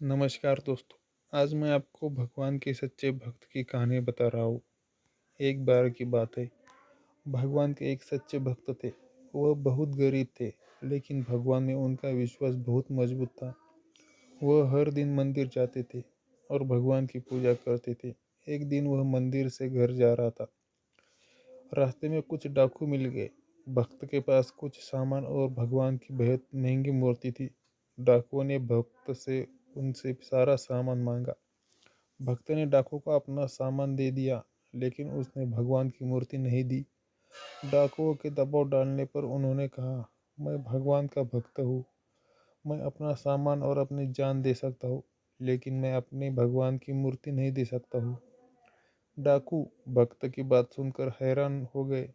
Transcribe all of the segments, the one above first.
नमस्कार दोस्तों। आज मैं आपको भगवान के सच्चे भक्त की कहानी बता रहा हूँ। एक बार की बात है। भगवान के एक सच्चे भक्त थे। वह बहुत गरीब थे, लेकिन भगवान में उनका विश्वास बहुत मजबूत था। वह हर दिन मंदिर जाते थे और भगवान की पूजा करते थे। एक दिन वह मंदिर से घर जा रहा था। रास्ते में कुछ डाकू मिल गए। भक्त के पास कुछ सामान और भगवान की बेहद महंगी मूर्ति थी। डाकुओं ने भक्त से उनसे सारा सामान मांगा। भक्त ने डाकू को अपना सामान दे दिया, लेकिन उसने भगवान की मूर्ति नहीं दी। डाकुओं के दबाव डालने पर उन्होंने कहा, मैं भगवान का भक्त हूँ। मैं अपना सामान और अपनी जान दे सकता हूँ, लेकिन मैं अपने भगवान की मूर्ति नहीं दे सकता हूँ। डाकू भक्त की बात सुनकर हैरान हो गए।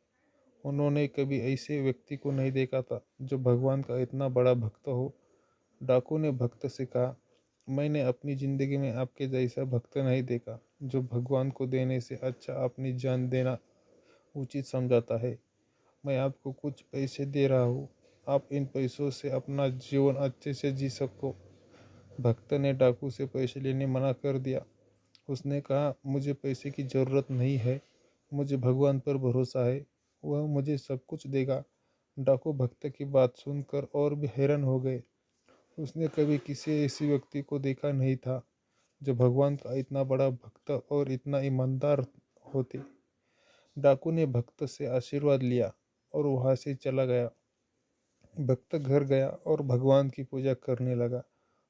उन्होंने कभी ऐसे व्यक्ति को नहीं देखा था जो भगवान का इतना बड़ा भक्त हो। डाकू ने भक्त से कहा, मैंने अपनी जिंदगी में आपके जैसा भक्त नहीं देखा, जो भगवान को देने से अच्छा अपनी जान देना उचित समझाता है। मैं आपको कुछ पैसे दे रहा हूँ। आप इन पैसों से अपना जीवन अच्छे से जी सको। भक्त ने डाकू से पैसे लेने मना कर दिया। उसने कहा, मुझे पैसे की ज़रूरत नहीं है। मुझे भगवान पर भरोसा है। वह मुझे सब कुछ देगा। डाकू भक्त की बात सुनकर और भी हैरान हो गए। उसने कभी किसी ऐसे व्यक्ति को देखा नहीं था जो भगवान का इतना बड़ा भक्त और इतना ईमानदार होते। डाकू ने भक्त से आशीर्वाद लिया और वहां से चला गया। भक्त घर गया और भगवान की पूजा करने लगा।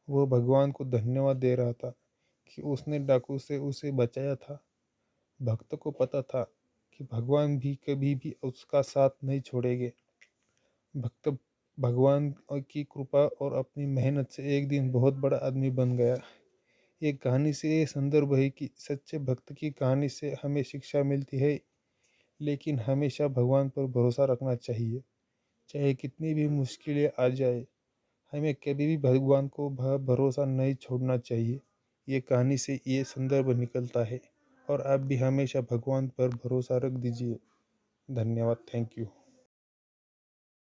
वह भगवान को धन्यवाद दे रहा था कि उसने डाकू से उसे बचाया था। भक्त को पता था कि भगवान भी कभी भी उसका साथ नहीं छोड़ेंगे। भक्त भगवान की कृपा और अपनी मेहनत से एक दिन बहुत बड़ा आदमी बन गया। ये कहानी से ये संदर्भ है कि सच्चे भक्त की कहानी से हमें शिक्षा मिलती है, लेकिन हमेशा भगवान पर भरोसा रखना चाहिए। चाहे कितनी भी मुश्किलें आ जाए, हमें कभी भी भगवान को भरोसा नहीं छोड़ना चाहिए। ये कहानी से ये संदर्भ निकलता है। और आप भी हमेशा भगवान पर भरोसा रख दीजिए। धन्यवाद। Thank you.